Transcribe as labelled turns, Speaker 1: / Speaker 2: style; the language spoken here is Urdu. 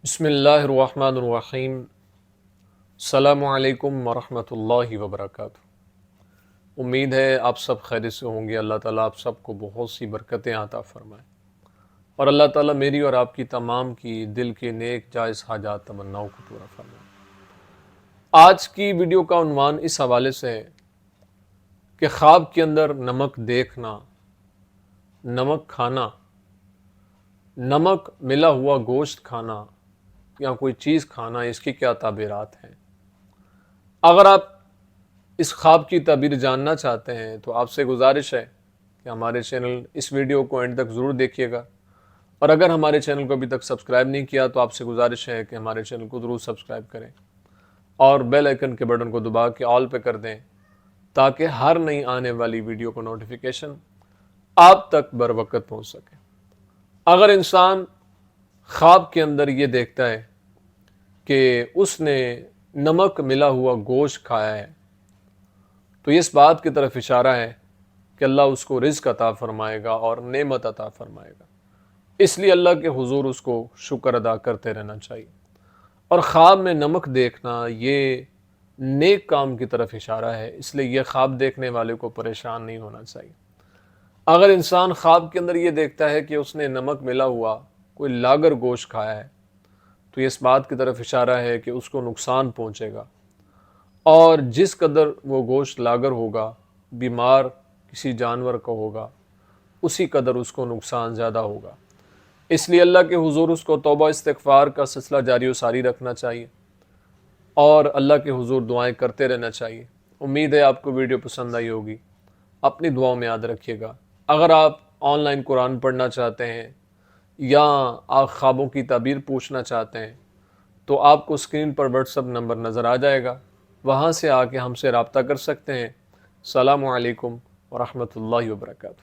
Speaker 1: بسم اللہ الرحمن الرحیم۔ السلام علیکم ورحمۃ اللہ وبرکاتہ۔ امید ہے آپ سب خیر سے ہوں گے۔ اللہ تعالیٰ آپ سب کو بہت سی برکتیں عطا فرمائے، اور اللہ تعالیٰ میری اور آپ کی تمام کی دل کے نیک جائز حاجات تمناؤں کو پورا فرمائے۔ آج کی ویڈیو کا عنوان اس حوالے سے ہے کہ خواب کے اندر نمک دیکھنا، نمک کھانا، نمک ملا ہوا گوشت کھانا یا کوئی چیز کھانا، اس کی کیا تعبیرات ہیں۔ اگر آپ اس خواب کی تعبیر جاننا چاہتے ہیں تو آپ سے گزارش ہے کہ ہمارے چینل اس ویڈیو کو اینڈ تک ضرور دیکھیے گا، اور اگر ہمارے چینل کو ابھی تک سبسکرائب نہیں کیا تو آپ سے گزارش ہے کہ ہمارے چینل کو ضرور سبسکرائب کریں اور بیل آئیکن کے بٹن کو دبا کے آل پہ کر دیں، تاکہ ہر نئی آنے والی ویڈیو کو نوٹیفیکیشن آپ تک بر وقت پہنچ سکے۔ اگر انسان خواب کے اندر یہ دیکھتا ہے کہ اس نے نمک ملا ہوا گوشت کھایا ہے تو اس بات کی طرف اشارہ ہے کہ اللہ اس کو رزق عطا فرمائے گا اور نعمت عطا فرمائے گا، اس لیے اللہ کے حضور اس کو شکر ادا کرتے رہنا چاہیے۔ اور خواب میں نمک دیکھنا یہ نیک کام کی طرف اشارہ ہے، اس لیے یہ خواب دیکھنے والے کو پریشان نہیں ہونا چاہیے۔ اگر انسان خواب کے اندر یہ دیکھتا ہے کہ اس نے نمک ملا ہوا کوئی لاگر گوشت کھایا ہے تو یہ اس بات کی طرف اشارہ ہے کہ اس کو نقصان پہنچے گا، اور جس قدر وہ گوشت لاگر ہوگا، بیمار کسی جانور کا ہوگا، اسی قدر اس کو نقصان زیادہ ہوگا۔ اس لیے اللہ کے حضور اس کو توبہ استغفار کا سلسلہ جاری و ساری رکھنا چاہیے اور اللہ کے حضور دعائیں کرتے رہنا چاہیے۔ امید ہے آپ کو ویڈیو پسند آئی ہوگی، اپنی دعاؤں میں یاد رکھیے گا۔ اگر آپ آن لائن قرآن پڑھنا چاہتے ہیں یا آپ خوابوں کی تعبیر پوچھنا چاہتے ہیں تو آپ کو اسکرین پر واٹس ایپ نمبر نظر آ جائے گا، وہاں سے آ کے ہم سے رابطہ کر سکتے ہیں۔ السلام علیکم ورحمۃ اللہ وبرکاتہ۔